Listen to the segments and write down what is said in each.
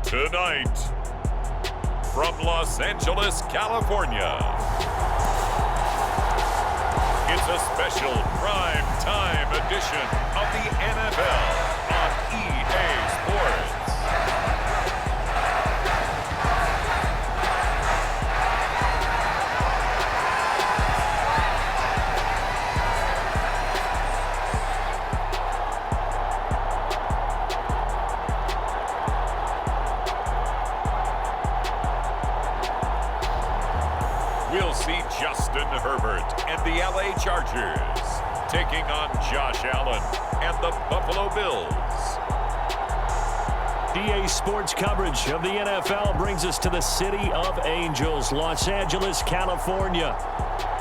Tonight, from Los Angeles, California, it's a special prime time edition of the NFL on EA Sports. We'll see Justin Herbert and the LA Chargers taking on Josh Allen and the Buffalo Bills. EA Sports coverage of the NFL brings us to the City of Angels, Los Angeles, California.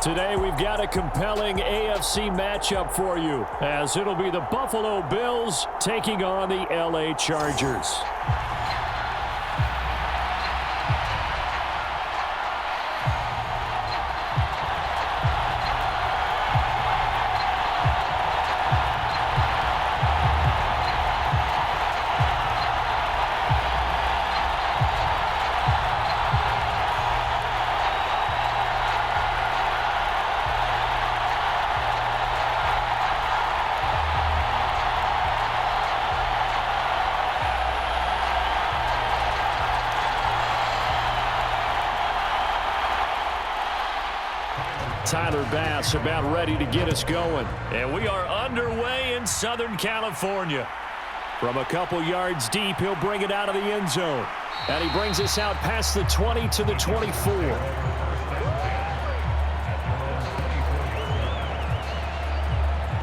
Today we've got a compelling AFC matchup for you, as it'll be the Buffalo Bills taking on the LA Chargers. Tyler Bass about ready to get us going. And we are underway in Southern California. From a couple yards deep, he'll bring it out of the end zone. And he brings us out past the 20 to the 24.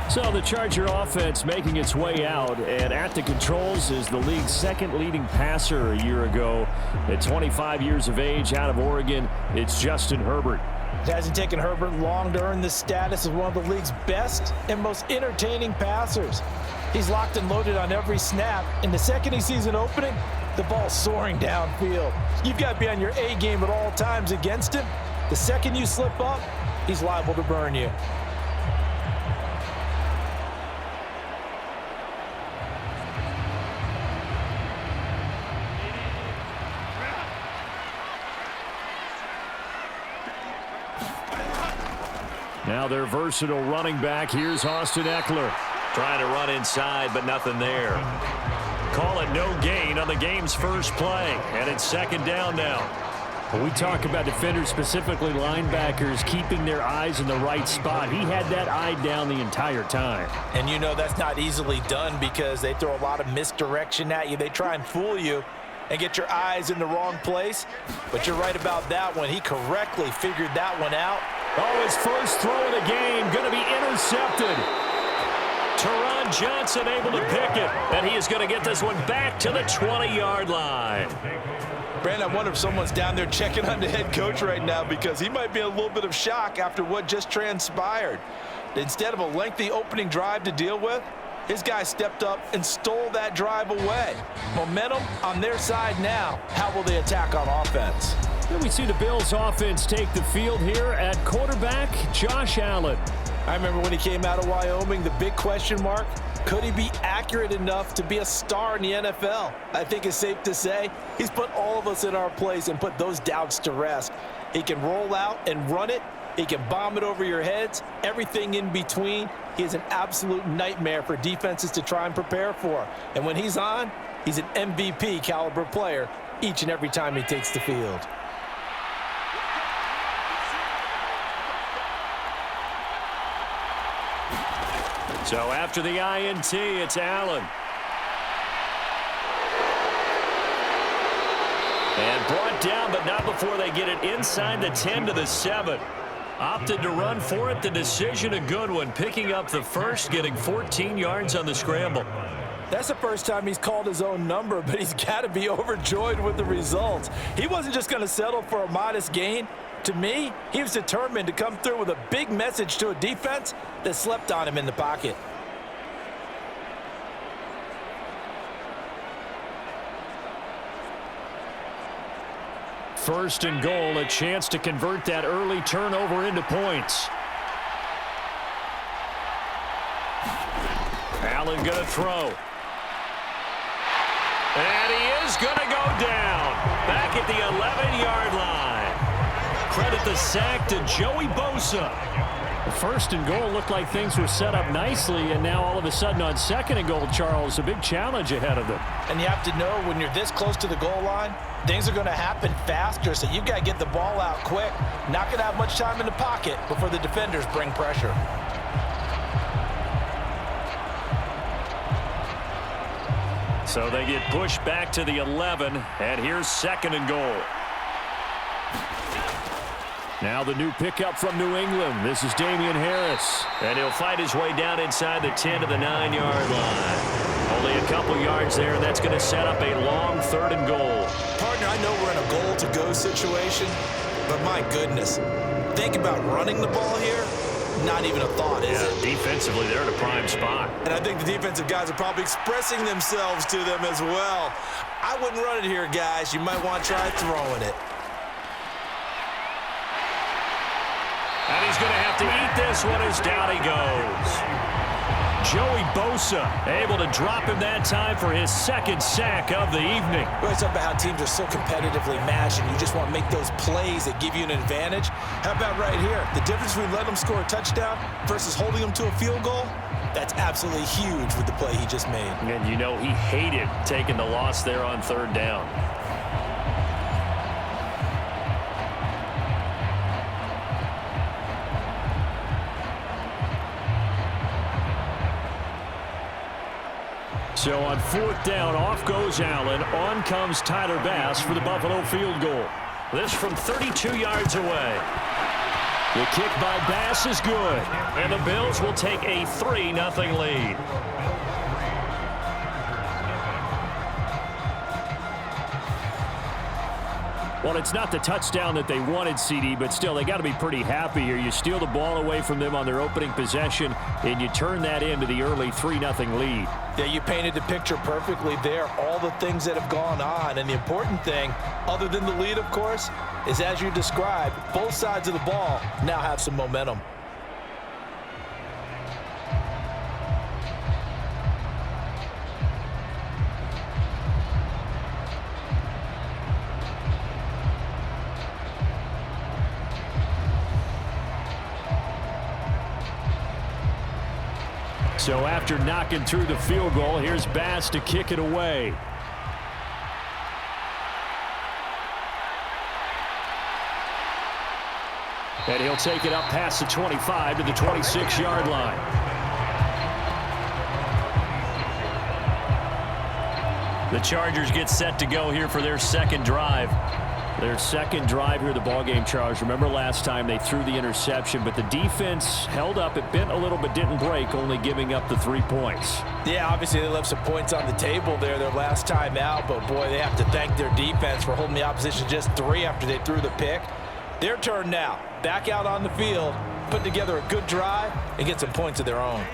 So the Charger offense making its way out, and at the controls is the league's second leading passer a year ago. At 25 years of age, out of Oregon, it's Justin Herbert. It hasn't taken Herbert long to earn this status as one of the league's best and most entertaining passers. He's locked and loaded on every snap, and the second he sees an opening, the ball's soaring downfield. You've got to be on your A game at all times against him. The second you slip up, he's liable to burn you. Now their versatile running back. Here's Austin Ekeler. Trying to run inside, but nothing there. Call it no gain on the game's first play. And it's second down now. When we talk about defenders, specifically linebackers, keeping their eyes in the right spot, he had that eye down the entire time. And you know that's not easily done because they throw a lot of misdirection at you. They try and fool you and get your eyes in the wrong place. But you're right about that one. He correctly figured that one out. Oh, his first throw of the game going to be intercepted. Johnston able to pick it, and he is going to get this one back to the 20-yard line. Brandon, I wonder if someone's down there checking on the head coach right now because he might be in a little bit of shock after what just transpired. Instead of a lengthy opening drive to deal with, his guy stepped up and stole that drive away. Momentum on their side now. How will they attack on offense? Then we see the Bills offense take the field here at quarterback, Josh Allen. I remember when he came out of Wyoming, the big question mark, could he be accurate enough to be a star in the NFL? I think it's safe to say he's put all of us in our place and put those doubts to rest. He can roll out and run it. He can bomb it over your heads, everything in between. He is an absolute nightmare for defenses to try and prepare for. And when he's on, he's an MVP caliber player each and every time he takes the field. So after the INT, it's Allen. And brought down, but not before they get it inside the 10 to the 7. Opted to run for it. The decision a good one. Picking up the first, getting 14 yards on the scramble. That's the first time he's called his own number, but he's got to be overjoyed with the results. He wasn't just going to settle for a modest gain. To me, he was determined to come through with a big message to a defense that slept on him in the pocket. First and goal, a chance to convert that early turnover into points. Allen going to throw. And he is going to go down. Back at the 11-yard line. Credit the sack to Joey Bosa. The first and goal looked like things were set up nicely, and now all of a sudden on second and goal, Charles, a big challenge ahead of them. And you have to know when you're this close to the goal line, things are going to happen faster, so you've got to get the ball out quick. Not going to have much time in the pocket before the defenders bring pressure. So they get pushed back to the 11, and here's second and goal. Now the new pickup from New England. This is Damian Harris. And he'll fight his way down inside the 10 to the 9-yard line. Only a couple yards there, and that's going to set up a long third and goal. Partner, I know we're in a goal-to-go situation, but my goodness, think about running the ball here. Not even a thought, is it? Defensively, they're in a prime spot. And I think the defensive guys are probably expressing themselves to them as well. I wouldn't run it here, guys. You might want to try throwing it. And he's going to have to eat this one as down he goes. Joey Bosa able to drop him that time for his second sack of the evening. We always talk about how teams are so competitively matched, and you just want to make those plays that give you an advantage. How about right here? The difference between letting them score a touchdown versus holding them to a field goal, that's absolutely huge with the play he just made. And you know he hated taking the loss there on third down. So on fourth down, off goes Allen. On comes Tyler Bass for the Buffalo field goal. This from 32 yards away. The kick by Bass is good. And the Bills will take a 3-0 lead. Well, it's not the touchdown that they wanted, CD, but still, they got to be pretty happy here. You steal the ball away from them on their opening possession, and you turn that into the early 3-0 lead. Yeah, you painted the picture perfectly there, all the things that have gone on. And the important thing, other than the lead, of course, is as you described, both sides of the ball now have some momentum. So after knocking through the field goal, here's Bass to kick it away. And he'll take it up past the 25 to the 26-yard line. The Chargers get set to go here for their second drive. Their second drive here of the ballgame, Charles. Remember last time they threw the interception, but the defense held up. It bent a little but didn't break, only giving up the 3 points. Yeah, obviously they left some points on the table there their last time out, but boy, they have to thank their defense for holding the opposition just 3 after they threw the pick. Their turn now. Back out on the field, put together a good drive, and get some points of their own.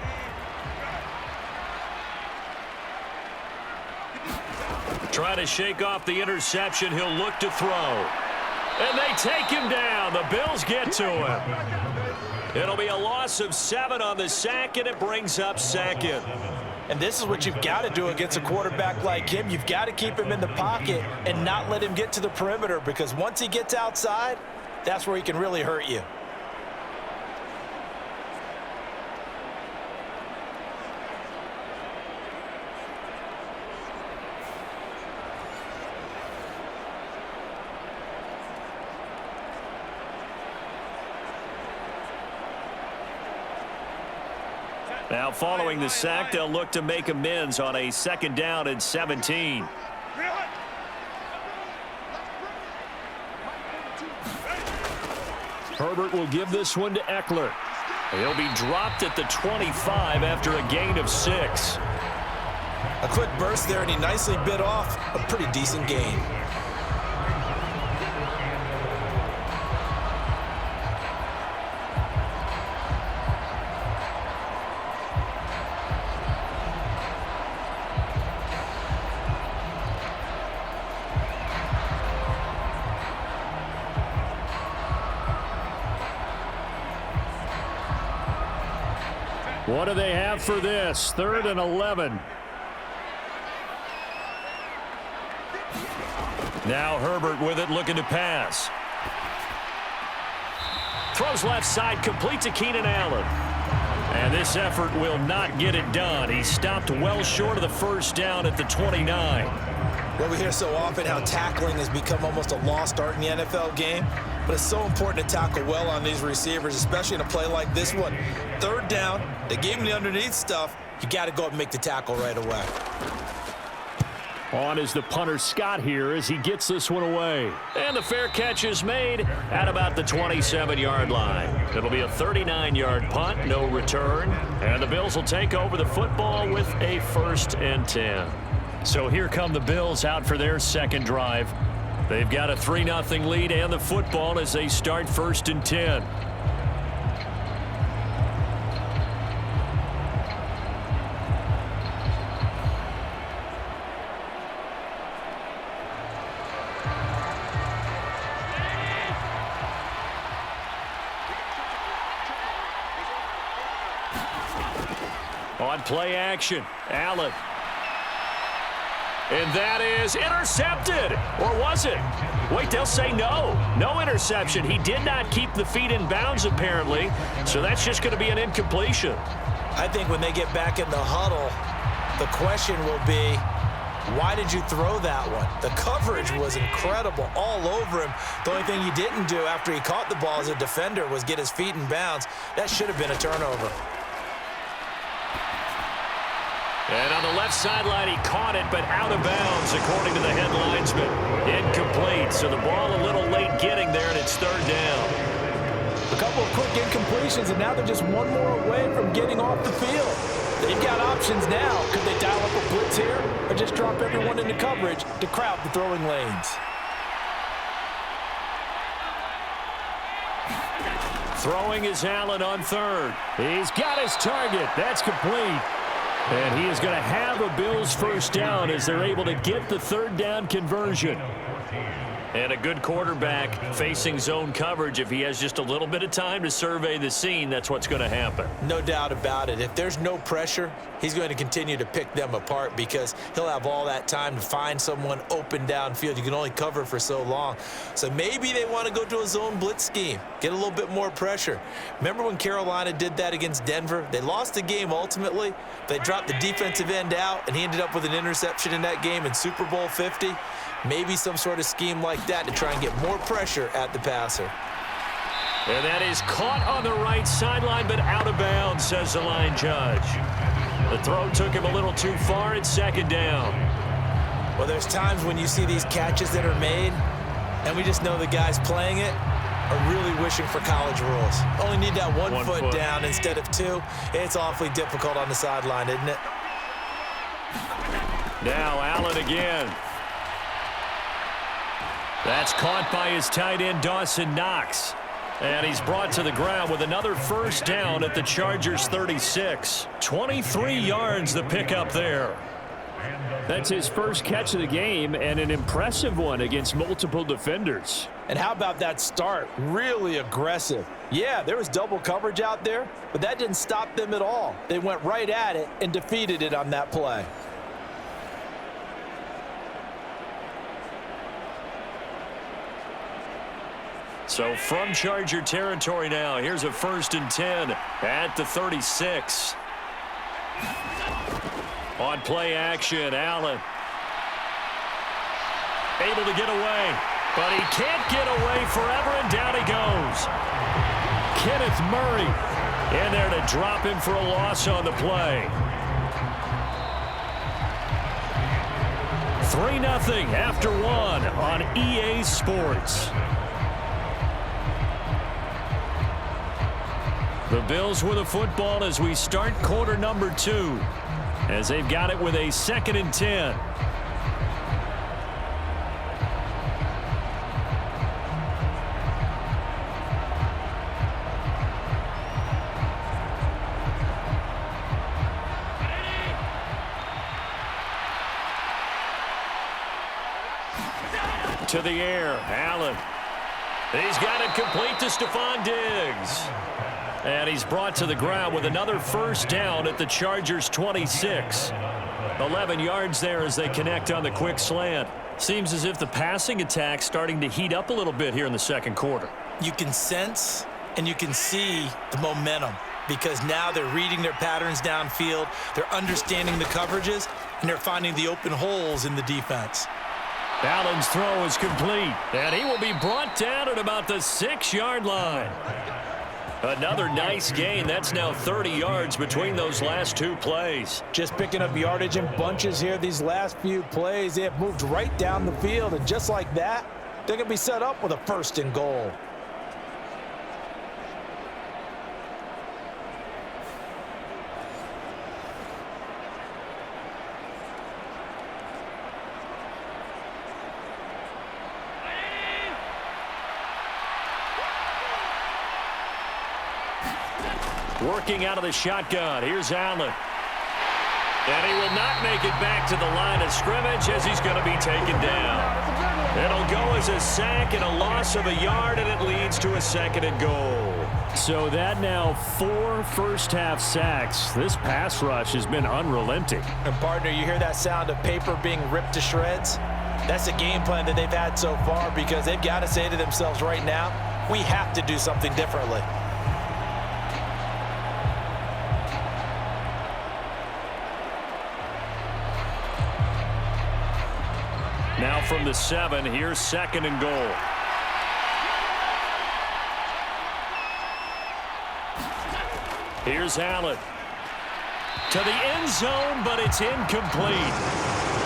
Trying to shake off the interception. He'll look to throw. And they take him down. The Bills get to him. It'll be a loss of 7 on the sack, and it brings up second. And this is what you've got to do against a quarterback like him. You've got to keep him in the pocket and not let him get to the perimeter, because once he gets outside, that's where he can really hurt you. Now following the sack, they'll look to make amends on a second down and 17. Herbert will give this one to Ekeler. He'll be dropped at the 25 after a gain of 6. A quick burst there, and he nicely bit off a pretty decent gain. What do they have for this? 3rd and 11. Now Herbert with it, looking to pass. Throws left side, complete to Keenan Allen. And this effort will not get it done. He stopped well short of the first down at the 29. Well, we hear so often how tackling has become almost a lost art in the NFL game, but it's so important to tackle well on these receivers, especially in a play like this one. Third down, they gave him the underneath stuff. You got to go up and make the tackle right away. On is the punter Scott here as he gets this one away. And the fair catch is made at about the 27-yard line. It'll be a 39-yard punt, no return. And the Bills will take over the football with a 1st and 10. So here come the Bills out for their second drive. They've got a 3-0 lead and the football as they start 1st and 10. On play action, Allen. And that is intercepted. Or was it? Wait, they'll say no. No interception. He did not keep the feet in bounds, apparently. So that's just going to be an incompletion. I think when they get back in the huddle, the question will be, why did you throw that one? The coverage was incredible all over him. The only thing he didn't do after he caught the ball as a defender was get his feet in bounds. That should have been a turnover. And on the left sideline, he caught it, but out of bounds, according to the head linesman. Incomplete, so the ball a little late getting there, and it's 3rd down. A couple of quick incompletions, and now they're just one more away from getting off the field. They've got options now. Could they dial up a blitz here, or just drop everyone into coverage to crowd the throwing lanes? Throwing is Allen on 3rd. He's got his target. That's complete. And he is going to have a Bills 1st down as they're able to get the 3rd down conversion. And a good quarterback facing zone coverage. If he has just a little bit of time to survey the scene, that's what's going to happen. No doubt about it. If there's no pressure, he's going to continue to pick them apart because he'll have all that time to find someone open downfield. You can only cover for so long. So maybe they want to go to a zone blitz scheme, get a little bit more pressure. Remember when Carolina did that against Denver? They lost the game ultimately. They dropped the defensive end out, and he ended up with an interception in that game in Super Bowl 50. Maybe some sort of scheme like that to try and get more pressure at the passer. And that is caught on the right sideline, but out of bounds, says the line judge. The throw took him a little too far. It's 2nd down. Well, there's times when you see these catches that are made, and we just know the guys playing it are really wishing for college rules. Only need that one foot down instead of 2. It's awfully difficult on the sideline, isn't it? Now Allen again. That's caught by his tight end, Dawson Knox. And he's brought to the ground with another 1st down at the Chargers' 36. 23 yards the pickup there. That's his first catch of the game and an impressive one against multiple defenders. And how about that start? Really aggressive. Yeah, there was double coverage out there, but that didn't stop them at all. They went right at it and defeated it on that play. So from Charger territory now, here's a 1st and 10 at the 36. On play action, Allen. Able to get away, but he can't get away forever, and down he goes. Kenneth Murray in there to drop him for a loss on the play. 3-0 after 1 on EA Sports. The Bills with a football as we start quarter number 2, as they've got it with a 2nd and 10. To the air, Allen. He's got it complete to Stefon Diggs. And he's brought to the ground with another 1st down at the Chargers' 26. 11 yards there as they connect on the quick slant. Seems as if the passing attack's starting to heat up a little bit here in the second quarter. You can sense and you can see the momentum because now they're reading their patterns downfield, they're understanding the coverages, and they're finding the open holes in the defense. Allen's throw is complete, and he will be brought down at about the 6-yard line. Another nice gain. That's now 30 yards between those last two plays. Just picking up yardage in bunches here these last few plays. They have moved right down the field, and just like that, they're going to be set up with a 1st and goal. Working out of the shotgun. Here's Allen. And he will not make it back to the line of scrimmage as he's going to be taken down. It'll go as a sack and a loss of a yard, and it leads to a 2nd and goal. So that now 4 first-half sacks. This pass rush has been unrelenting. And, partner, you hear that sound of paper being ripped to shreds? That's a game plan that they've had so far because they've got to say to themselves right now, we have to do something differently. Now from the 7, here's 2nd and goal. Here's Allen. To the end zone, but it's incomplete.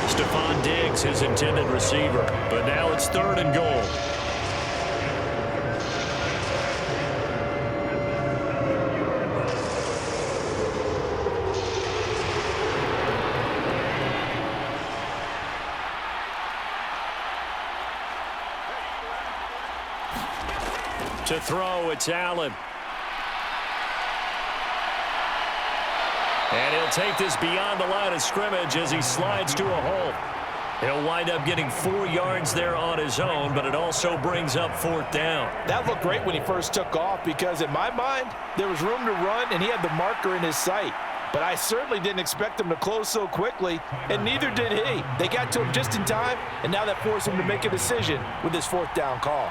Stefon Diggs, his intended receiver. But now it's 3rd and goal. To throw, it's Allen. And he'll take this beyond the line of scrimmage as he slides to a halt. He'll wind up getting 4 yards there on his own, but it also brings up 4th down. That looked great when he first took off because in my mind, there was room to run and he had the marker in his sight. But I certainly didn't expect him to close so quickly, and neither did he. They got to him just in time, and now that forced him to make a decision with his 4th down call.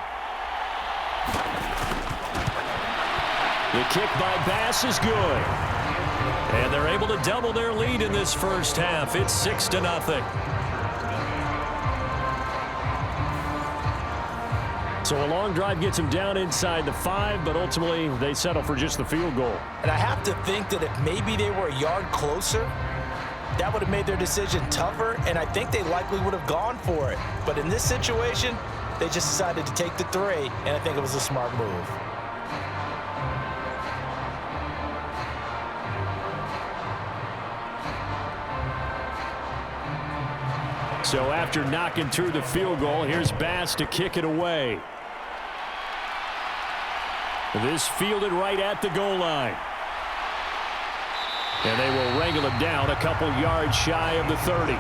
The kick by Bass is good. And they're able to double their lead in this first half. It's 6-0. So a long drive gets them down inside the 5, but ultimately they settle for just the field goal. And I have to think that if maybe they were a yard closer, that would have made their decision tougher, and I think they likely would have gone for it. But in this situation, they just decided to take the 3, and I think it was a smart move. So after knocking through the field goal, here's Bass to kick it away. This fielded right at the goal line. And they will wrangle it down a couple yards shy of the 30.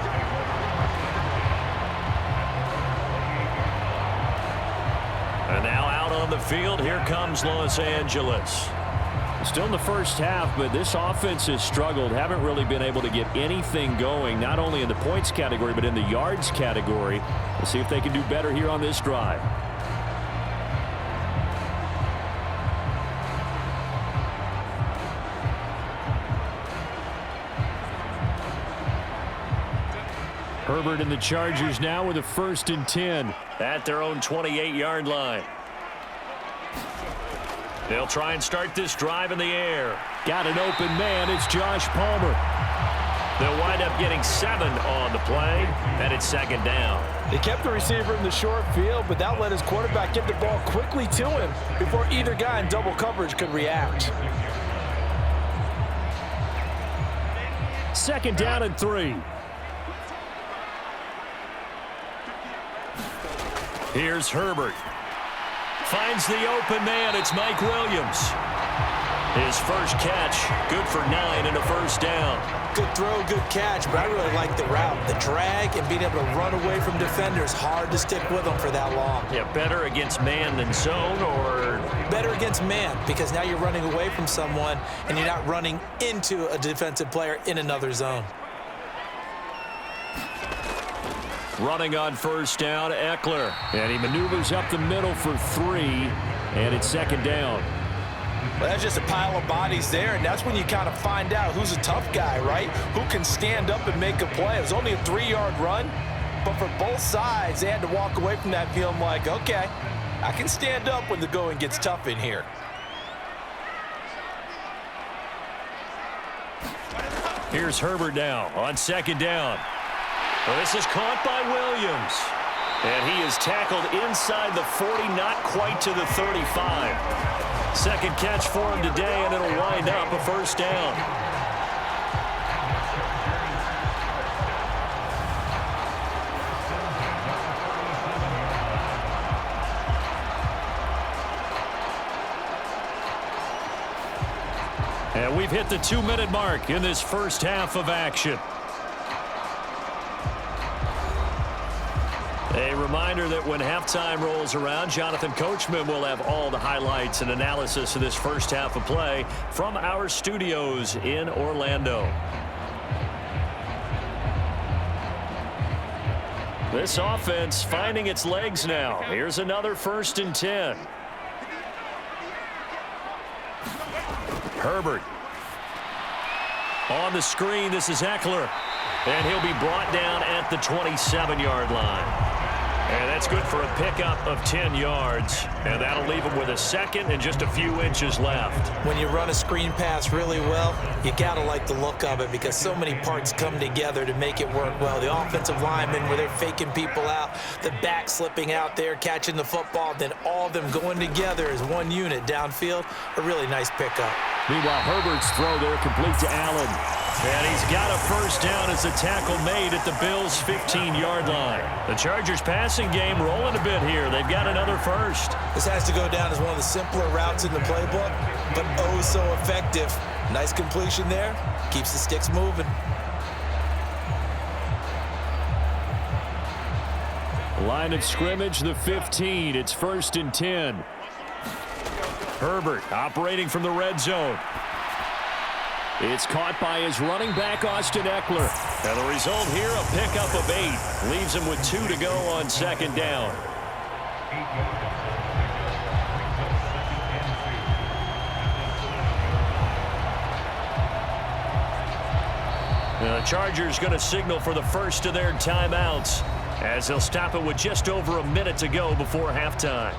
And now out on the field, here comes Los Angeles. Still in the first half, but this offense has struggled. Haven't really been able to get anything going, not only in the points category, but in the yards category. We'll see if they can do better here on this drive. Herbert and the Chargers now with a 1st and 10. At their own 28-yard line. They'll try and start this drive in the air. Got an open man. It's Josh Palmer. They'll wind up getting 7 on the play, and it's 2nd down. They kept the receiver in the short field, but that let his quarterback get the ball quickly to him before either guy in double coverage could react. 2nd down and 3. Here's Herbert. Finds the open man. It's Mike Williams. His first catch, good for 9 and a 1st down. Good throw, good catch, but I really like the route. The drag and being able to run away from defenders, hard to stick with them for that long. Yeah, better against man than zone, or? Better against man, because now you're running away from someone and you're not running into a defensive player in another zone. running on first down, Ekeler. And he maneuvers up the middle for 3, and it's second down. Well, that's just a pile of bodies there, and that's when you kind of find out who's a tough guy, right? Who can stand up and make a play. It was only a 3-yard run, but for both sides, they had to walk away from that feeling like, okay, I can stand up when the going gets tough in here. Here's Herbert now on second down. Well, this is caught by Williams. And he is tackled inside the 40, not quite to the 35. Second catch for him today, and it'll wind up a first down. And we've hit the 2-minute mark in this first half of action. A reminder that when halftime rolls around, Jonathan Coachman will have all the highlights and analysis of this first half of play from our studios in Orlando. This offense finding its legs now. Here's another 1st and 10. Herbert. On the screen, this is Ekeler. And he'll be brought down at the 27-yard line. And that's good for a pickup of 10 yards. And that'll leave him with a second and just a few inches left. When you run a screen pass really well, you got to like the look of it because so many parts come together to make it work well. The offensive linemen, where they're faking people out, the back slipping out there, catching the football, then all of them going together as one unit downfield. A really nice pickup. Meanwhile, Herbert's throw there complete to Allen. And he's got a first down as the tackle made at the Bills' 15-yard line. The Chargers' passing game rolling a bit here. They've got another first. This has to go down as one of the simpler routes in the playbook, but oh so effective. Nice completion there. Keeps the sticks moving. Line of scrimmage, the 15. It's 1st and 10. Herbert operating from the red zone. It's caught by his running back, Austin Ekeler. And the result here, a pickup of 8. Leaves him with 2 to go on second down. The Chargers going to signal for the first of their timeouts as they'll stop it with just over a minute to go before halftime.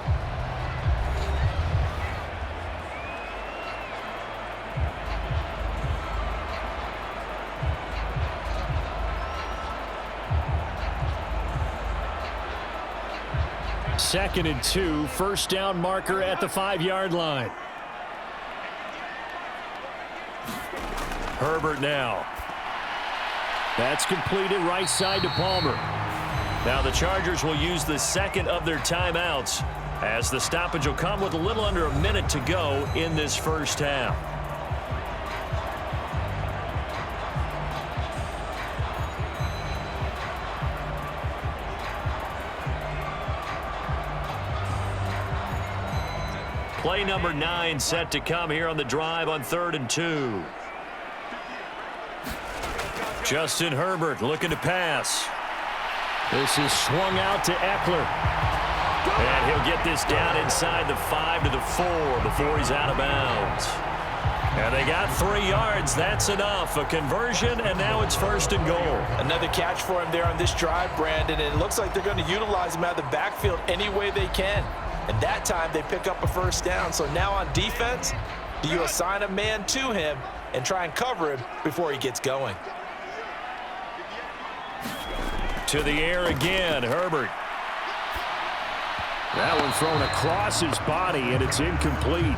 Second and 2, first down marker at the 5-yard line. Herbert now. That's completed right side to Palmer. Now the Chargers will use the second of their timeouts as the stoppage will come with a little under a minute to go in this first half. Play number 9 set to come here on the drive on 3rd and 2. Justin Herbert looking to pass. This is swung out to Ekeler. And he'll get this down inside the 5 to the 4 before he's out of bounds. And they got 3 yards. That's enough. A conversion, and now it's 1st and goal. Another catch for him there on this drive, Brandon. And it looks like they're going to utilize him out of the backfield any way they can. And that time they pick up a first down. So now on defense, do you assign a man to him and try and cover him before he gets going? To the air again, Herbert. That one thrown across his body, and it's incomplete.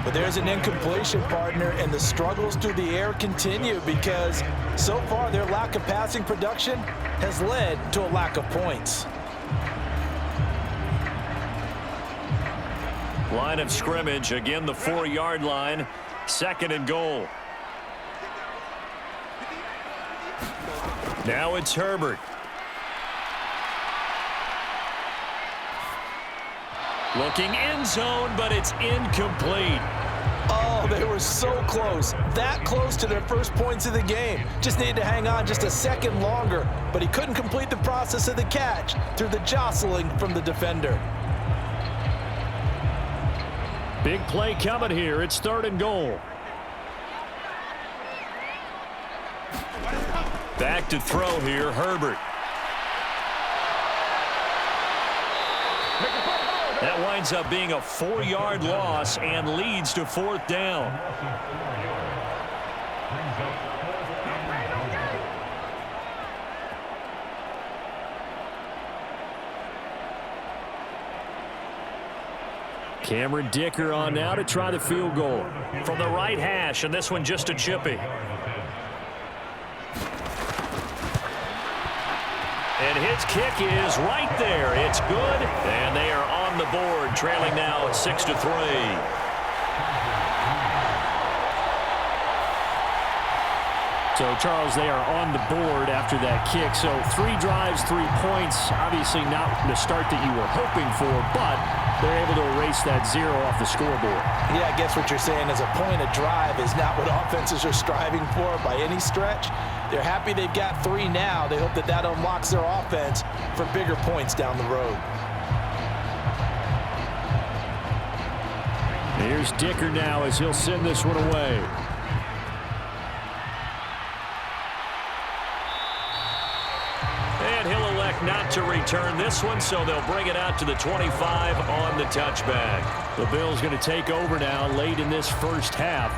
But there's an incompletion, partner, and the struggles through the air continue because so far their lack of passing production has led to a lack of points. Line of scrimmage, again the 4-yard line, 2nd and goal. Now it's Herbert. Looking end zone, but it's incomplete. Oh, they were so close. That close to their first points of the game. Just needed to hang on just a second longer, but he couldn't complete the process of the catch through the jostling from the defender. Big play coming here. It's 3rd and goal. Back to throw here, Herbert. That winds up being a 4-yard loss and leads to 4th down. Cameron Dicker on now to try the field goal. From the right hash, and this one just a chippy. And his kick is right there. It's good, and they are on the board, trailing now 6-3. So, Charles, they are on the board after that kick. So 3 drives, 3 points. Obviously not the start that you were hoping for, but they're able to erase that 0 off the scoreboard. Yeah, I guess what you're saying is a point a drive is not what offenses are striving for by any stretch. They're happy they've got 3 now. They hope that that unlocks their offense for bigger points down the road. Here's Dicker now as he'll send this one away. And he'll elect not to return this one, so they'll bring it out to the 25 on the touchback. The Bills going to take over now late in this first half.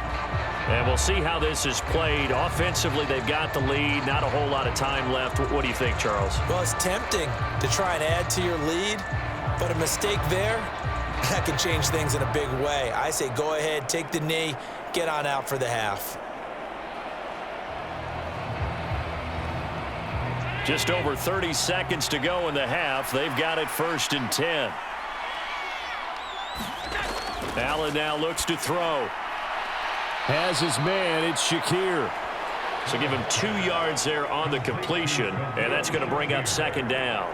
And we'll see how this is played. Offensively, they've got the lead. Not a whole lot of time left. What do you think, Charles? Well, it's tempting to try and add to your lead, but a mistake there, that can change things in a big way. I say go ahead, take the knee, get on out for the half. Just over 30 seconds to go in the half. They've got it 1st and 10. Allen now looks to throw. Has his man. It's Shakir. So give him 2 yards there on the completion, and that's going to bring up 2nd down.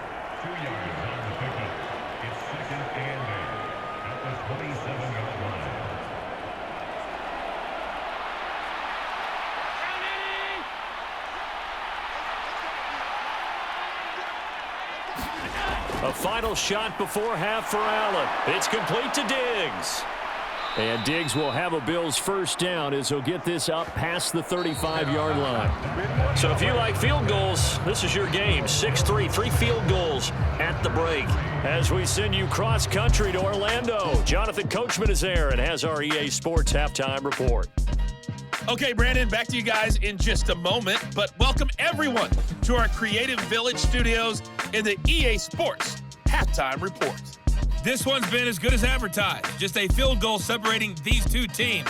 A final shot before half for Allen. It's complete to Diggs. And Diggs will have a Bills 1st down as he'll get this up past the 35-yard line. So if you like field goals, this is your game. 6-3, 3 field goals at the break. As we send you cross-country to Orlando, Jonathan Coachman is there and has our EA Sports halftime report. Okay, Brandon, back to you guys in just a moment, but welcome everyone to our Creative Village studios in the EA Sports halftime report. This one's been as good as advertised. Just a field goal separating these 2 teams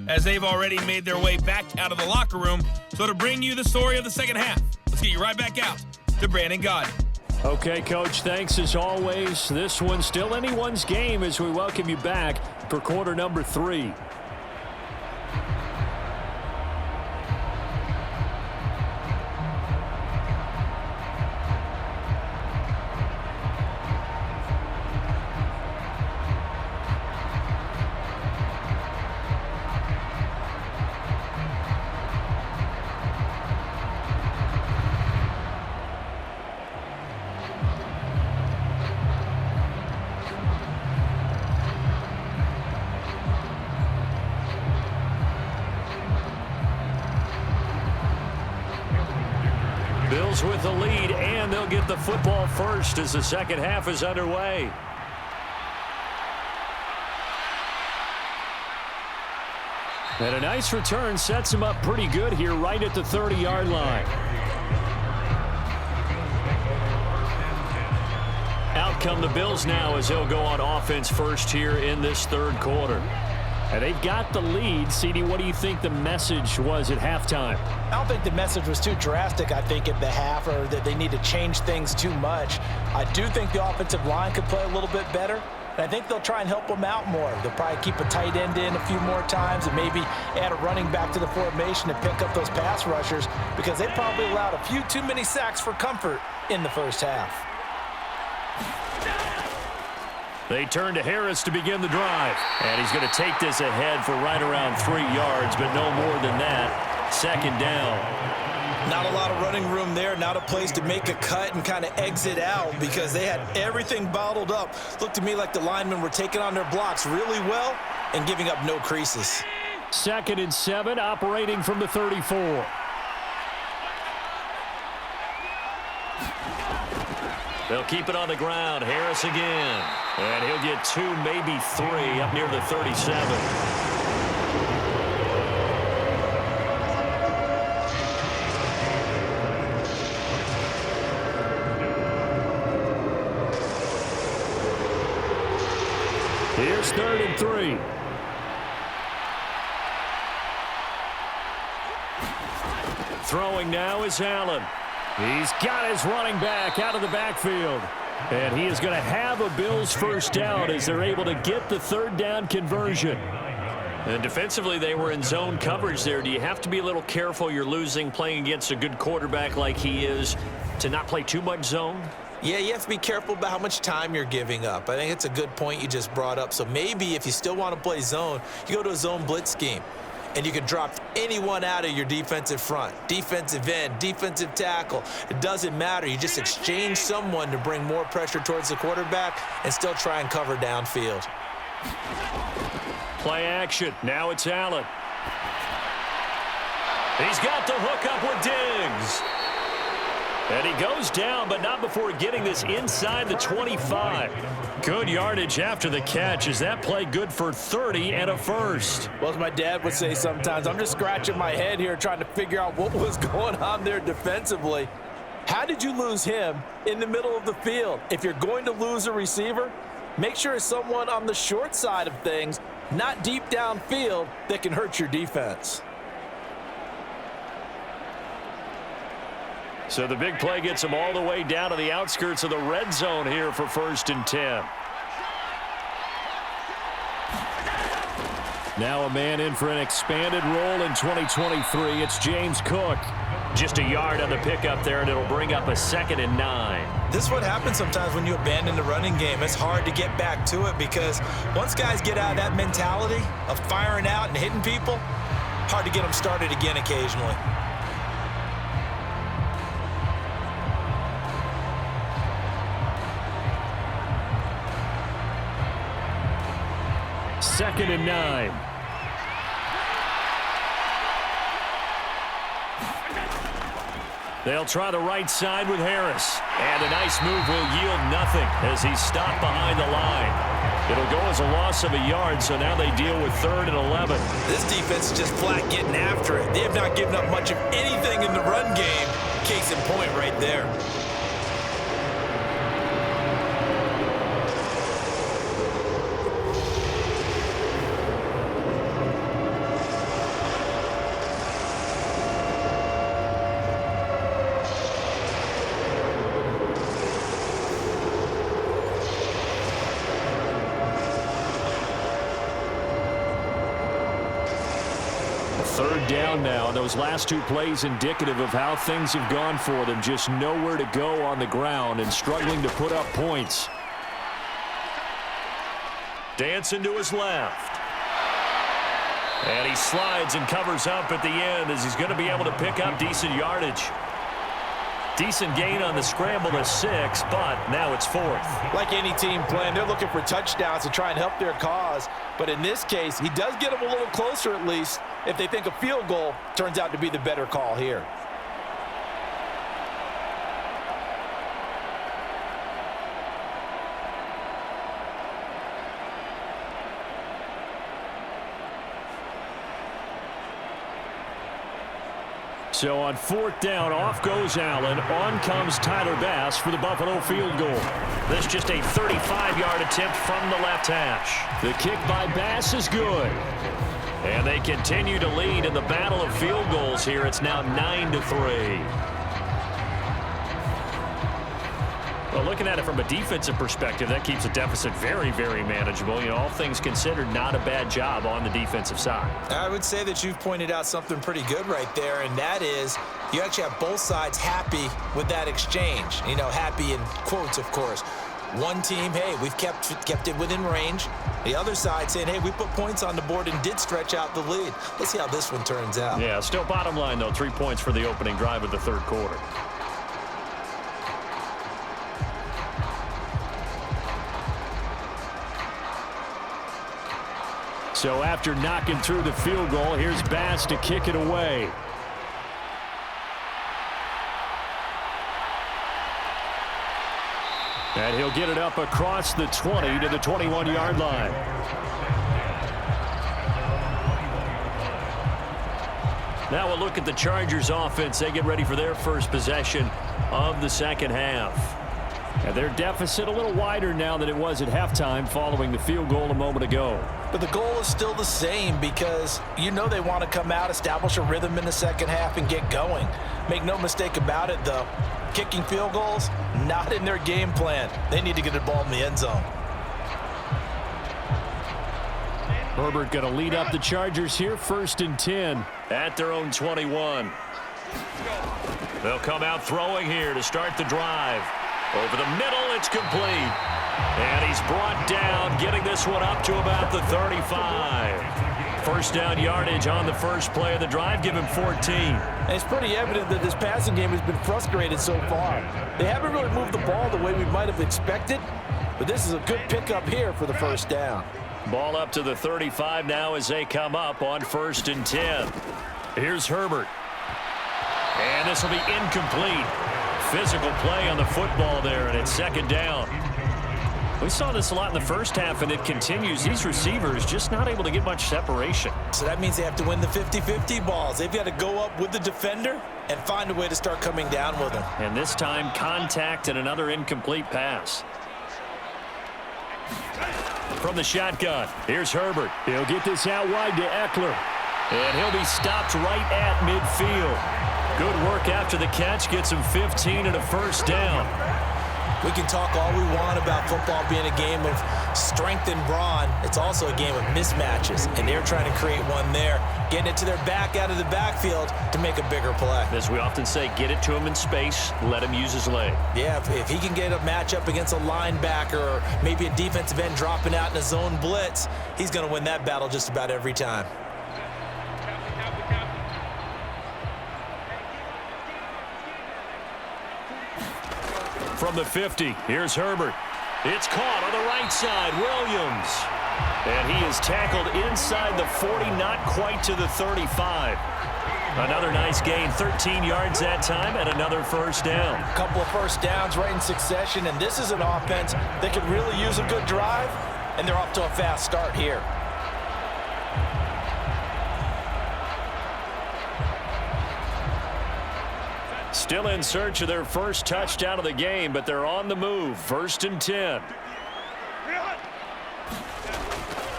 as they've already made their way back out of the locker room. So to bring you the story of the second half, let's get you right back out to Brandon Gaudin. Okay, Coach, thanks as always. This one's still anyone's game as we welcome you back for quarter number 3. Bills with the lead, and they'll get the football first as the second half is underway. And a nice return sets him up pretty good here right at the 30-yard line. Out come the Bills now as they'll go on offense first here in this 3rd quarter. And they've got the lead. CD, what do you think the message was at halftime? I don't think the message was too drastic, I think, at the half, or that they need to change things too much. I do think the offensive line could play a little bit better, and I think they'll try and help them out more. They'll probably keep a tight end in a few more times and maybe add a running back to the formation to pick up those pass rushers, because they probably allowed a few too many sacks for comfort in the first half. They turn to Harris to begin the drive. And he's going to take this ahead for right around 3 yards, but no more than that. Second down. Not a lot of running room there, not a place to make a cut and kind of exit out because they had everything bottled up. Looked to me like the linemen were taking on their blocks really well and giving up no creases. 2nd and 7, operating from the 34. They'll keep it on the ground. Harris again. And he'll get 2, maybe 3 up near the 37. Here's 3rd and 3. Throwing now is Allen. He's got his running back out of the backfield. And he is going to have a Bills first down as they're able to get the 3rd down conversion. And defensively, they were in zone coverage there. Do you have to be a little careful you're losing playing against a good quarterback like he is to not play too much zone? Yeah, you have to be careful about how much time you're giving up. I think it's a good point you just brought up. So maybe if you still want to play zone, you go to a zone blitz scheme. And you can drop anyone out of your defensive front, defensive end, defensive tackle. It doesn't matter. You just exchange someone to bring more pressure towards the quarterback and still try and cover downfield. Play action. Now it's Allen. He's got the hook up with Diggs. And he goes down, but not before getting this inside the 25. Good yardage after the catch. Is that play good for 30 and a first? Well, as my dad would say sometimes, I'm just scratching my head here trying to figure out what was going on there defensively. How did you lose him in the middle of the field? If you're going to lose a receiver, make sure it's someone on the short side of things, not deep downfield, that can hurt your defense. So the big play gets him all the way down to the outskirts of the red zone here for 1st and 10. Now a man in for an expanded role in 2023. It's James Cook. Just a yard on the pickup there, and it'll bring up a 2nd and 9. This is what happens sometimes when you abandon the running game. It's hard to get back to it because once guys get out of that mentality of firing out and hitting people, hard to get them started again occasionally. 2nd and 9. They'll try the right side with Harris. And a nice move will yield nothing as he's stopped behind the line. It'll go as a loss of a yard, so now they deal with 3rd and 11. This defense is just flat getting after it. They have not given up much of anything in the run game. Case in point right there. Down now, and those last 2 plays indicative of how things have gone for them. Just nowhere to go on the ground and struggling to put up points. Dancing to his left. And he slides and covers up at the end as he's going to be able to pick up decent yardage. Decent gain on the scramble to 6, but now it's 4th. Like any team playing, they're looking for touchdowns to try and help their cause. But in this case, he does get them a little closer at least if they think a field goal turns out to be the better call here. So on 4th down, off goes Allen. On comes Tyler Bass for the Buffalo field goal. This just a 35-yard attempt from the left hash. The kick by Bass is good. And they continue to lead in the battle of field goals here. It's now 9-3. Well, looking at it from a defensive perspective, that keeps the deficit very, very manageable. You know, all things considered, not a bad job on the defensive side. I would say that you've pointed out something pretty good right there, and that is you actually have both sides happy with that exchange. You know, happy in quotes, of course. One team, hey, we've kept it within range. The other side saying, hey, we put points on the board and did stretch out the lead. Let's see how this one turns out. Yeah, still bottom line, though, 3 points for the opening drive of the third quarter. So after knocking through the field goal, here's Bass to kick it away. And he'll get it up across the 20 to the 21-yard line. Now we'll look at the Chargers offense. They get ready for their first possession of the second half. And their deficit a little wider now than it was at halftime following the field goal a moment ago. But the goal is still the same because you know they want to come out, establish a rhythm in the second half, and get going. Make no mistake about it, though. Kicking field goals, not in their game plan. They need to get the ball in the end zone. Herbert going to lead up the Chargers here, 1st and 10 at their own 21. They'll come out throwing here to start the drive. Over the middle, it's complete. And he's brought down, getting this one up to about the 35. First down yardage on the first play of the drive, give him 14. And it's pretty evident that this passing game has been frustrated so far. They haven't really moved the ball the way we might have expected, but this is a good pickup here for the first down. Ball up to the 35 now as they come up on 1st and 10. Here's Herbert. And this will be incomplete. Physical play on the football there, and it's 2nd down. We saw this a lot in the first half, and it continues. These receivers just not able to get much separation. So that means they have to win the 50-50 balls. They've got to go up with the defender and find a way to start coming down with them. And this time, contact and another incomplete pass. From the shotgun, here's Herbert. He'll get this out wide to Ekeler. And he'll be stopped right at midfield. Good work after the catch. Gets him 15 and a first down. We can talk all we want about football being a game of strength and brawn. It's also a game of mismatches, and they're trying to create one there, getting it to their back out of the backfield to make a bigger play. As we often say, get it to him in space, let him use his leg. Yeah, if he can get a matchup against a linebacker or maybe a defensive end dropping out in a zone blitz, he's going to win that battle just about every time. From the 50, here's Herbert. It's caught on the right side, Williams. And he is tackled inside the 40, not quite to the 35. Another nice gain, 13 yards that time, and another first down. A couple of first downs right in succession, and this is an offense that could really use a good drive, and they're off to a fast start here. Still in search of their first touchdown of the game, but they're on the move. 1st and 10.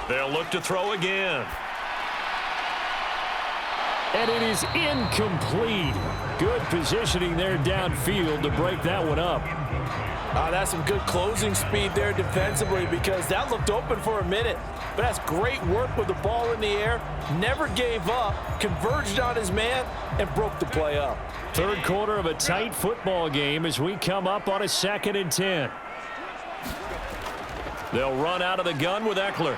They'll look to throw again. And it is incomplete. Good positioning there downfield to break that one up. That's some good closing speed there defensively because that looked open for a minute. But that's great work with the ball in the air. Never gave up, converged on his man, and broke the play up. Third quarter of a tight football game as we come up on a 2nd and 10. They'll run out of the gun with Ekeler.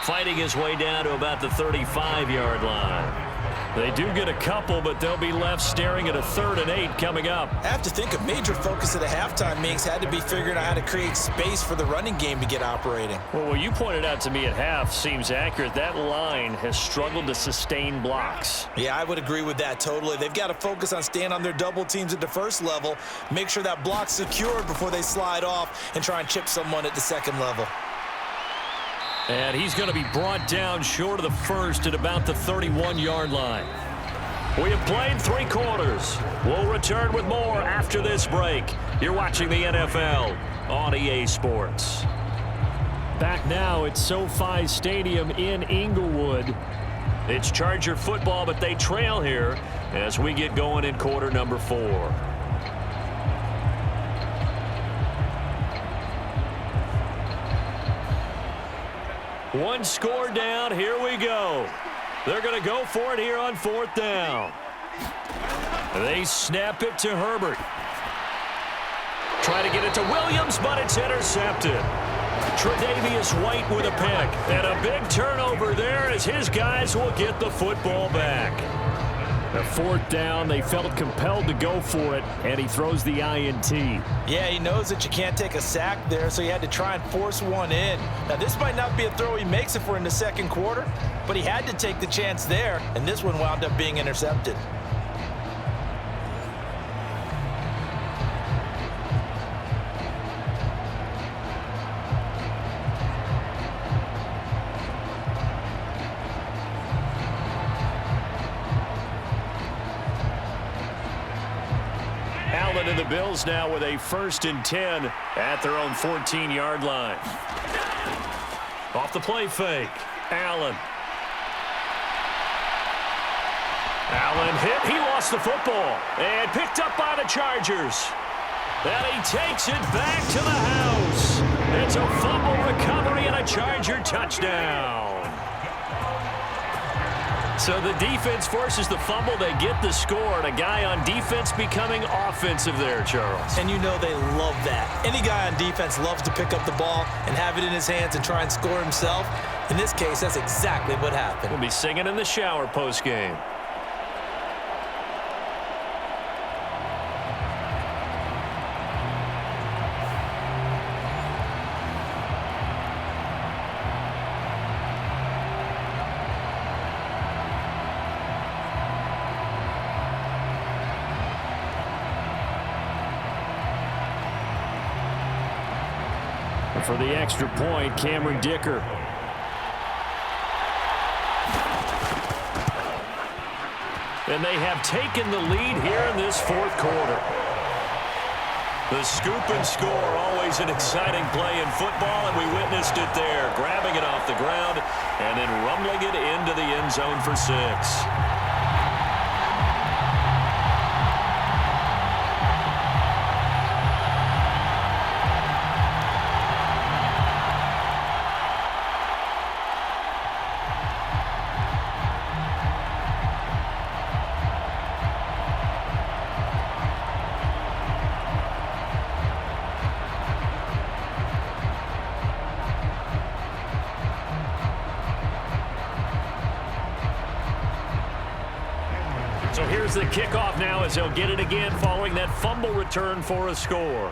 Fighting his way down to about the 35-yard line. They do get a couple, but they'll be left staring at a 3rd and 8 coming up. I have to think a major focus of the halftime meetings had to be figuring out how to create space for the running game to get operating. Well, what you pointed out to me at half seems accurate. That line has struggled to sustain blocks. Yeah, I would agree with that totally. They've got to focus on staying on their double teams at the first level, make sure that block's secured before they slide off and try and chip someone at the second level. And he's going to be brought down short of the first at about the 31-yard line. We have played 3 quarters. We'll return with more after this break. You're watching the NFL on EA Sports. Back now at SoFi Stadium in Inglewood. It's Charger football, but they trail here as we get going in quarter number 4. One score down. Here we go. They're going to go for it here on 4th down. They snap it to Herbert. Trying to get it to Williams, but it's intercepted. Tre'Davious White with a pick. And a big turnover there as his guys will get the football back. The fourth down, they felt compelled to go for it, and he throws the INT. Yeah, he knows that you can't take a sack there, so he had to try and force one in. Now, this might not be a throw he makes if we're in the second quarter, but he had to take the chance there, and this one wound up being intercepted. And the Bills now with a 1st and 10 at their own 14-yard line. Off the play fake. Allen hit. He lost the football. And picked up by the Chargers. And he takes it back to the house. It's a fumble recovery and a Charger touchdown. So the defense forces the fumble. They get the score. And a guy on defense becoming offensive there, Charles. And you know they love that. Any guy on defense loves to pick up the ball and have it in his hands and try and score himself. In this case, that's exactly what happened. We'll be singing in the shower post-game. For the extra point, Cameron Dicker. And they have taken the lead here in this fourth quarter. The scoop and score, always an exciting play in football, and we witnessed it there, grabbing it off the ground and then rumbling it into the end zone for 6. So here's the kickoff now as he'll get it again following that fumble return for a score.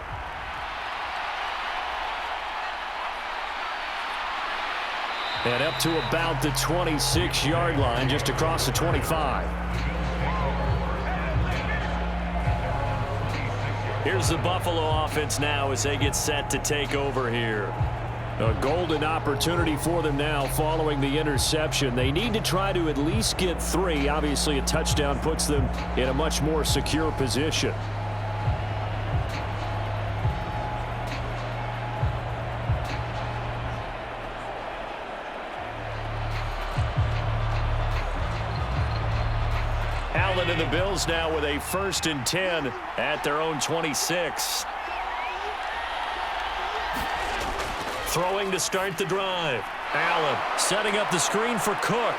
And up to about the 26-yard line, just across the 25. Here's the Buffalo offense now as they get set to take over here. A golden opportunity for them now following the interception. They need to try to at least get 3. Obviously, a touchdown puts them in a much more secure position. Allen and the Bills now with a 1st and 10 at their own 26. Throwing to start the drive. Allen setting up the screen for Cook.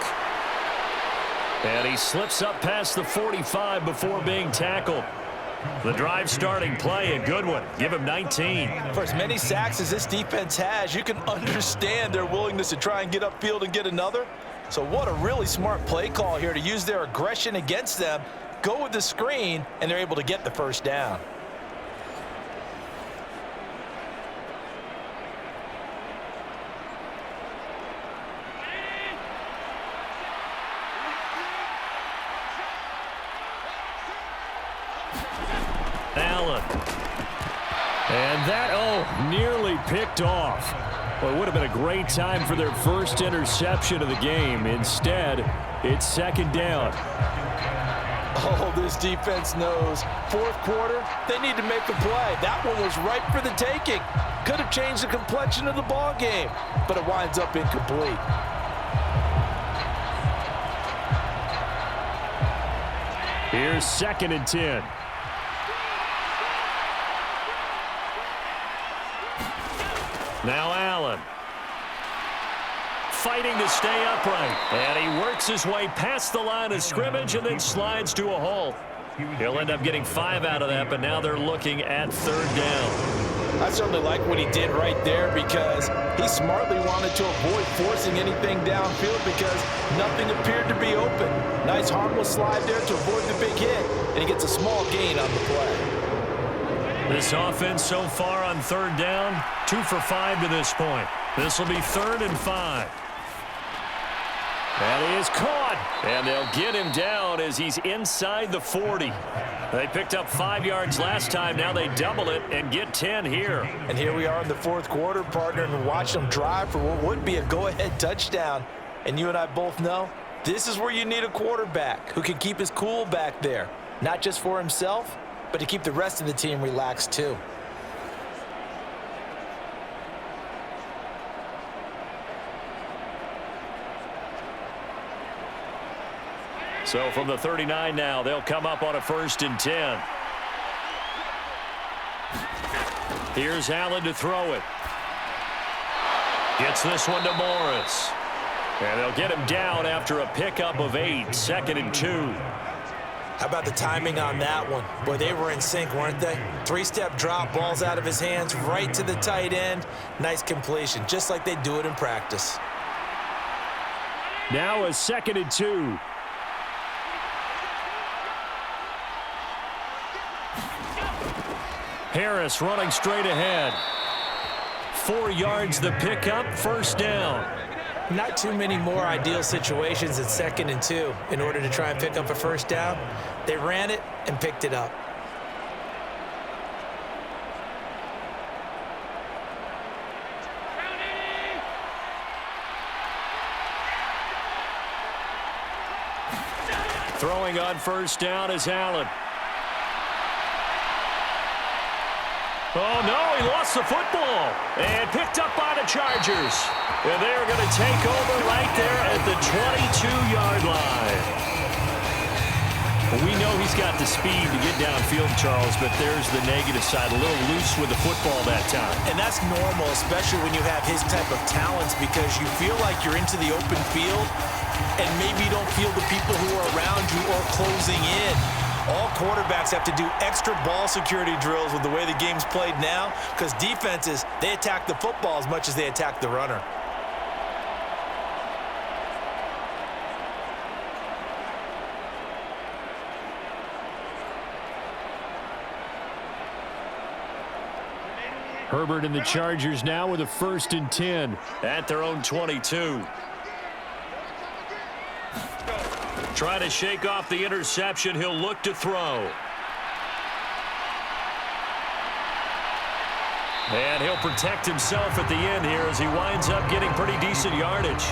And he slips up past the 45 before being tackled. The drive starting play, a good one. Give him 19. For as many sacks as this defense has, you can understand their willingness to try and get upfield and get another. So what a really smart play call here to use their aggression against them, go with the screen, and they're able to get the first down. Allen. And that, nearly picked off. Well, it would have been a great time for their first interception of the game. Instead, it's 2nd down. Oh, this defense knows. Fourth quarter, they need to make a play. That one was ripe for the taking. Could have changed the complexion of the ball game, but it winds up incomplete. Here's 2nd and 10. Now Allen. Fighting to stay upright. And he works his way past the line of scrimmage and then slides to a halt. He'll end up getting 5 out of that, but now they're looking at 3rd down. I certainly like what he did right there because he smartly wanted to avoid forcing anything downfield because nothing appeared to be open. Nice harmless slide there to avoid the big hit, and he gets a small gain on the play. This offense so far on 3rd down, 2 for 5 to this point. This will be 3rd and 5. That is caught, and they'll get him down as he's inside the 40. They picked up 5 yards last time. Now they double it and get 10 here. And here we are in the 4th quarter, partner, and watch them drive for what would be a go-ahead touchdown. And you and I both know this is where you need a quarterback who can keep his cool back there, not just for himself, but to keep the rest of the team relaxed too. So from the 39 now, they'll come up on a 1st and 10. Here's Allen to throw it. Gets this one to Morris. And they'll get him down after a pickup of 8, 2nd and 2. How about the timing on that one? Boy, they were in sync, weren't they? 3-step drop, balls out of his hands, right to the tight end. Nice completion, just like they do it in practice. Now a 2nd and 2. Harris running straight ahead. 4 yards the pickup, 1st down. Not too many more ideal situations at 2nd and 2 in order to try and pick up a 1st down. They ran it and picked it up. Throwing on 1st down is Allen. Oh, no, he lost the football. And picked up by the Chargers. And they're going to take over right there at the 22-yard line. We know he's got the speed to get downfield, Charles, but there's the negative side. A little loose with the football that time. And that's normal, especially when you have his type of talents, because you feel like you're into the open field and maybe you don't feel the people who are around you or closing in. All quarterbacks have to do extra ball security drills with the way the game's played now because defenses, they attack the football as much as they attack the runner. Herbert and the Chargers now with a 1st and 10 at their own 22. Trying to shake off the interception. He'll look to throw. And he'll protect himself at the end here as he winds up getting pretty decent yardage.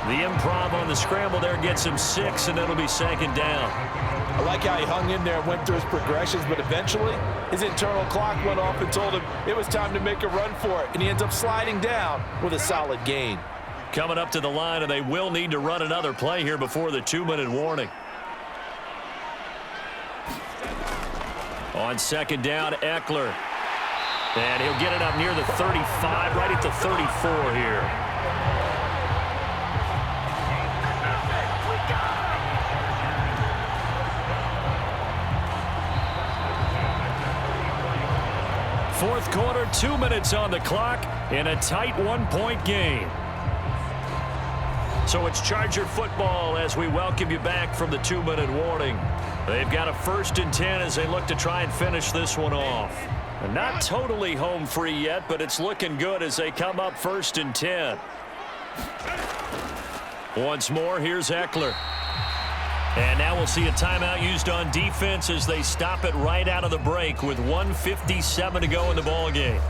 The improv on the scramble there gets him 6, and it'll be 2nd down. I like how he hung in there and went through his progressions, but eventually his internal clock went off and told him it was time to make a run for it, and he ends up sliding down with a solid gain. Coming up to the line, and they will need to run another play here before the 2-minute warning. On 2nd down, Ekeler. And he'll get it up near the 35, right at the 34 here. Fourth quarter, 2 minutes on the clock in a tight 1-point game. So it's Charger football as we welcome you back from the 2-minute warning. They've got a 1st and 10 as they look to try and finish this one off. And not totally home free yet, but it's looking good as they come up 1st and 10. Once more, here's Ekeler. And now we'll see a timeout used on defense as they stop it right out of the break with 1:57 to go in the ball game.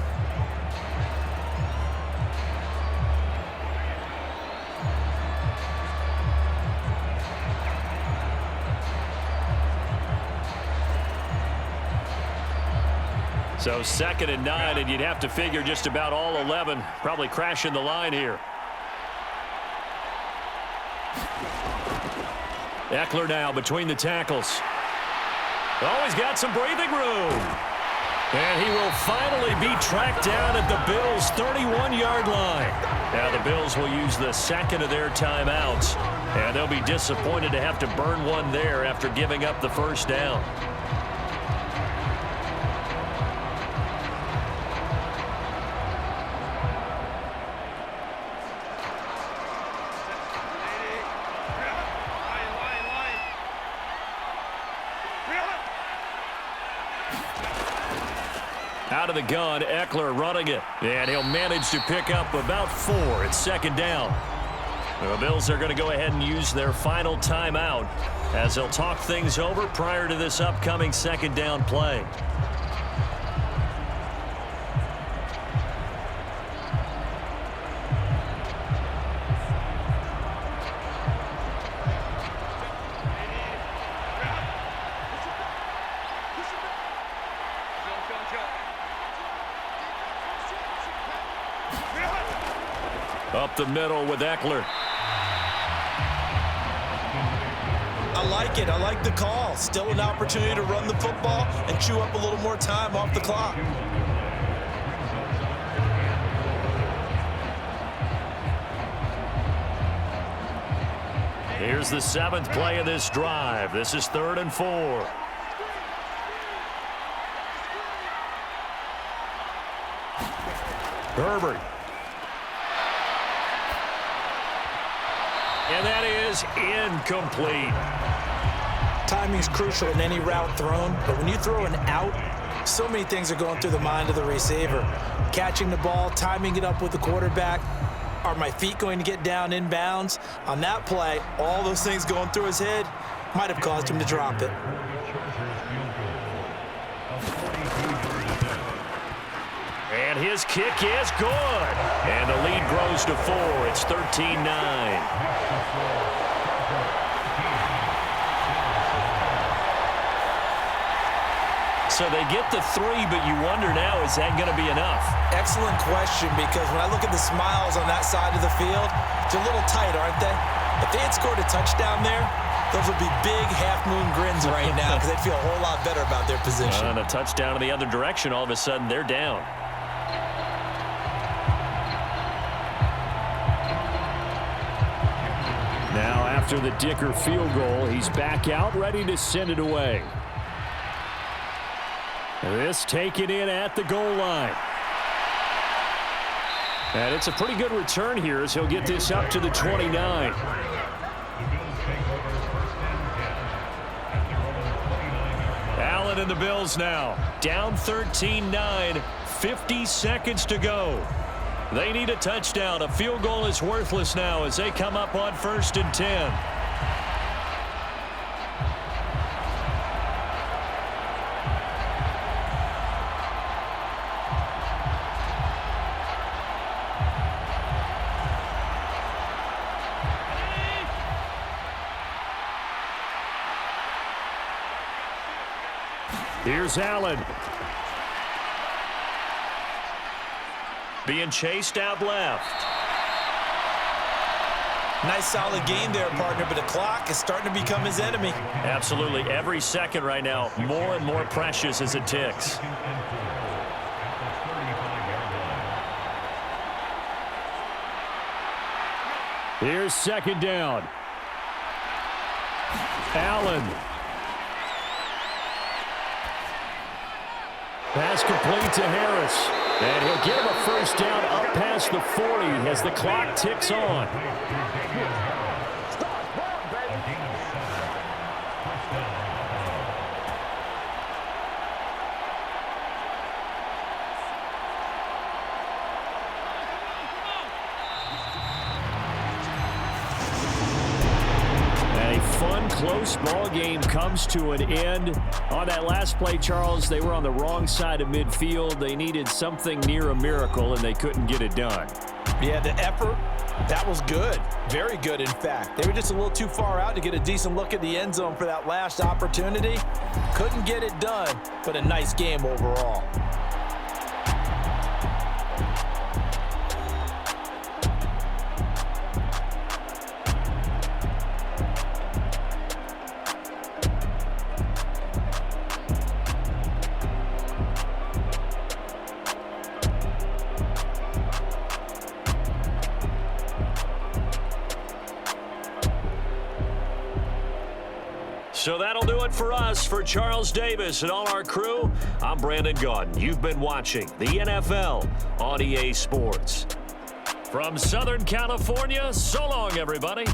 So 2nd and 9, and you'd have to figure just about all 11 probably crashing the line here. Ekeler now between the tackles. Oh, he's got some breathing room. And he will finally be tracked down at the Bills' 31-yard line. Now the Bills will use the 2nd of their timeouts And they'll be disappointed to have to burn one there after giving up the first down. Out of the gun, Ekeler running it. And he'll manage to pick up about 4. It's second down. The Bills are going to go ahead and use their final timeout as they'll talk things over prior to this upcoming second down play. Up the middle with Ekeler. I like it. I like the call. Still an opportunity to run the football and chew up a little more time off the clock. Here's the 7th play of this drive. This is 3rd and 4. Herbert. And that is incomplete. Timing's crucial in any route thrown, but when you throw an out, so many things are going through the mind of the receiver. Catching the ball, timing it up with the quarterback. Are my feet going to get down in bounds? On that play, all those things going through his head might have caused him to drop it. And his kick is good. And the lead grows to 4. It's 13-9. So they get the 3, but you wonder now, is that going to be enough? Excellent question, because when I look at the smiles on that side of the field, they're a little tight, aren't they? If they had scored a touchdown there, those would be big half-moon grins right now because they'd feel a whole lot better about their position. And a touchdown in the other direction, all of a sudden they're down. Now after the Dicker field goal, he's back out ready to send it away. This taken in at the goal line. And it's a pretty good return here as he'll get this up to the 29. Allen and the Bills now down 13-9, 50 seconds to go. They need a touchdown. A field goal is worthless now as they come up on 1st and 10. Here's Allen. Being chased out left. Nice solid game there, partner, but the clock is starting to become his enemy. Absolutely. Every second right now, more and more precious as it ticks. Here's second down. Allen. Pass complete to Harris. And he'll get him a first down up past the 40 as the clock ticks on. Close ball game comes to an end. On that last play, Charles, they were on the wrong side of midfield. They needed something near a miracle, and they couldn't get it done. Yeah, the effort, that was good. Very good, in fact. They were just a little too far out to get a decent look at the end zone for that last opportunity. Couldn't get it done, but a nice game overall. So that'll do it for us. For Charles Davis and all our crew, I'm Brandon Gaudin. You've been watching the NFL on EA Sports. From Southern California, so long, everybody.